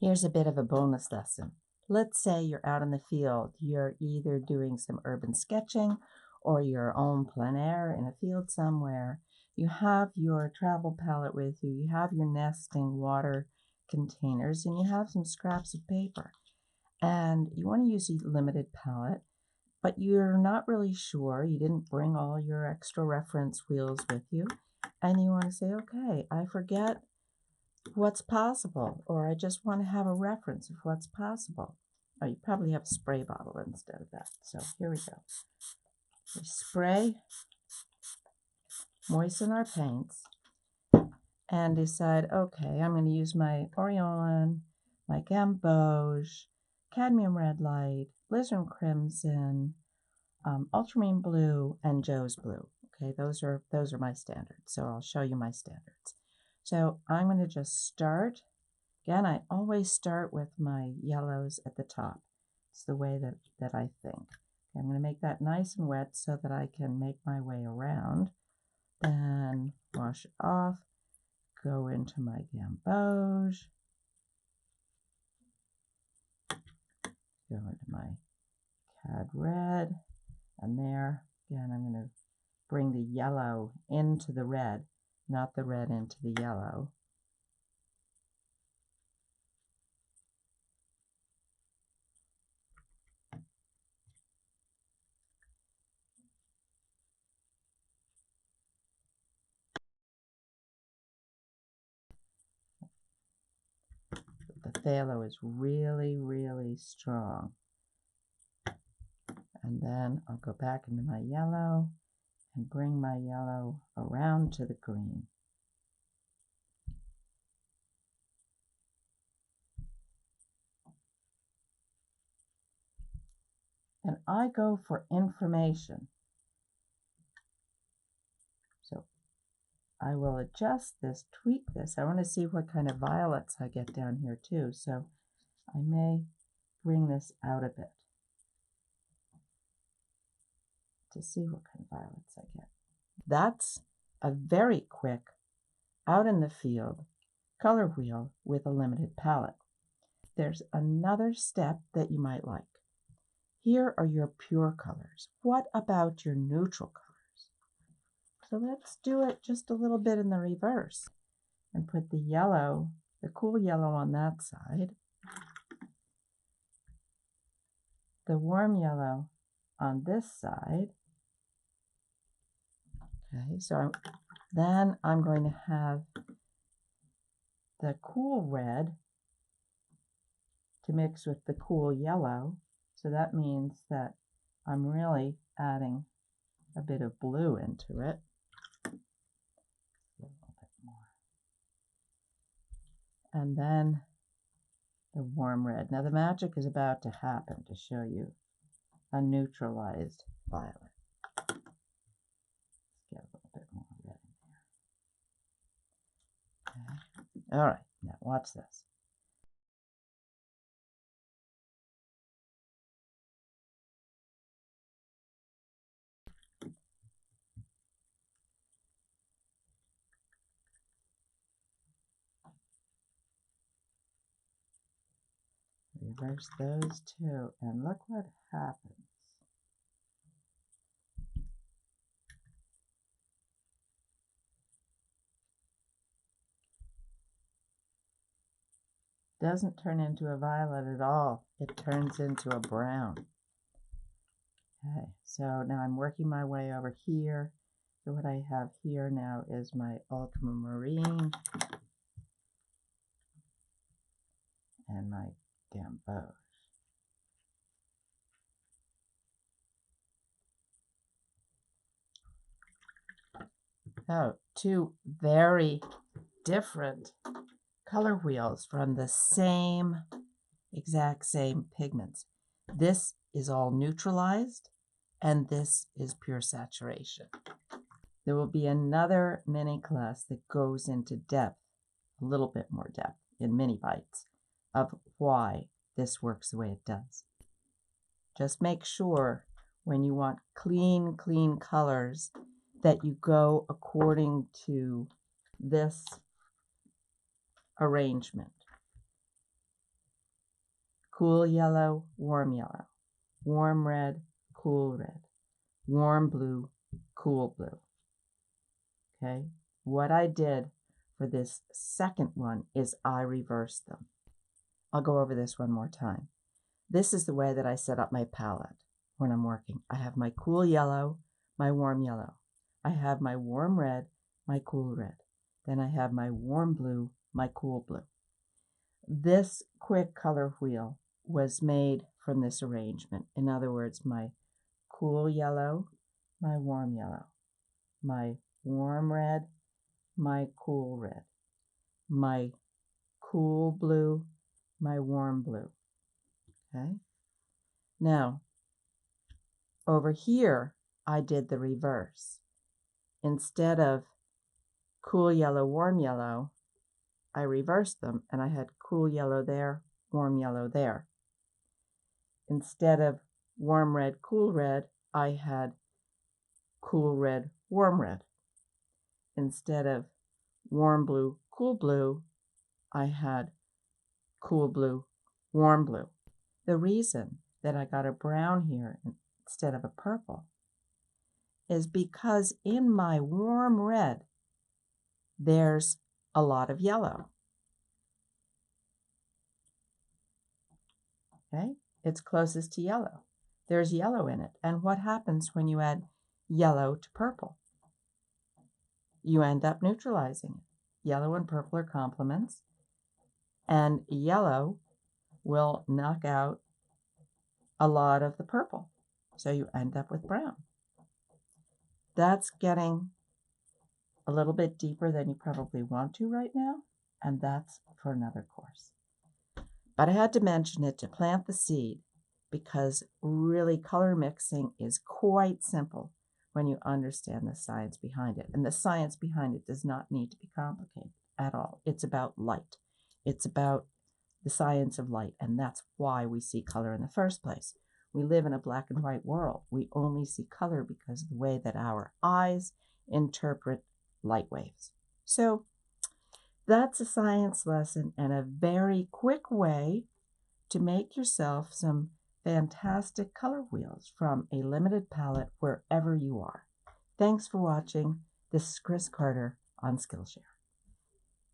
Here's a bit of a bonus lesson. Let's say you're out in the field. You're either doing some urban sketching or your own plein air in a field somewhere. You have your travel palette with you. You have your nesting water containers and you have some scraps of paper. And you want to use a limited palette, but you're not really sure. You didn't bring all your extra reference wheels with you. And you want to say, okay, I forget what's possible, or I just want to have a reference of what's possible. Oh, you probably have a spray bottle instead of that. So here we go. We spray, moisten our paints, and decide, okay, I'm going to use my Aureolin, my Gamboge, Cadmium Red Light, Alizarin Crimson, Ultramarine Blue, and Joe's Blue. Okay, those are my standards. So I'll show you my standards. So I'm going to just start. Again, I always start with my yellows at the top. It's the way that I think. Okay, I'm going to make that nice and wet so that I can make my way around. Then wash it off, go into my Gamboge, go into my Cad Red, and there, again, I'm going to bring the yellow into the red, not the red into the yellow. The phthalo is really, really strong. And then I'll go back into my yellow and bring my yellow around to the green. And I go for information. So I will adjust this, tweak this. I want to see what kind of violets I get down here too. So I may bring this out a bit to see what kind of violets I get. That's a very quick, out in the field, color wheel with a limited palette. There's another step that you might like. Here are your pure colors. What about your neutral colors? So let's do it just a little bit in the reverse and put the yellow, the cool yellow on that side, the warm yellow on this side. Okay, so then I'm going to have the cool red to mix with the cool yellow. So that means that I'm really adding a bit of blue into it. A little bit more. And then the warm red. Now the magic is about to happen to show you a neutralized violet. Let's get a little bit more red in there. Okay. All right, now watch this. Reverse those two, and look what happens. Doesn't turn into a violet at all. It turns into a brown. Okay, so now I'm working my way over here. So what I have here now is my ultramarine and my Gamboge. Oh, two very different color wheels from the exact same pigments. This is all neutralized and this is pure saturation. There will be another mini class that goes into depth, a little bit more depth in mini bites, of why this works the way it does. Just make sure when you want clean colors that you go according to this arrangement. cool yellow, warm red, cool red, warm blue, cool blue. Okay, what I did for this second one is I reversed them. I'll go over this one more time. This is the way that I set up my palette when I'm working. I have my cool yellow, my warm yellow. I have my warm red, my cool red. Then I have my warm blue, my cool blue. This quick color wheel was made from this arrangement. In other words, my cool yellow, my warm yellow, my warm red, my cool red, my cool blue, my warm blue. Okay. Now, over here, I did the reverse. Instead of cool yellow, warm yellow, I reversed them and I had cool yellow there, warm yellow there. Instead of warm red, cool red, I had cool red, warm red. Instead of warm blue, cool blue, I had cool blue, warm blue. The reason that I got a brown here instead of a purple is because in my warm red, there's a lot of yellow. Okay, it's closest to yellow. There's yellow in it. And what happens when you add yellow to purple? You end up neutralizing it. Yellow and purple are complements, and yellow will knock out a lot of the purple. So you end up with brown. That's getting a little bit deeper than you probably want to right now, and that's for another course. But I had to mention it to plant the seed because really color mixing is quite simple when you understand the science behind it. And the science behind it does not need to be complicated at all. It's about light. It's about the science of light, and that's why we see color in the first place. We live in a black and white world. We only see color because of the way that our eyes interpret light waves. So that's a science lesson and a very quick way to make yourself some fantastic color wheels from a limited palette wherever you are. Thanks for watching. This is Chris Carter on Skillshare.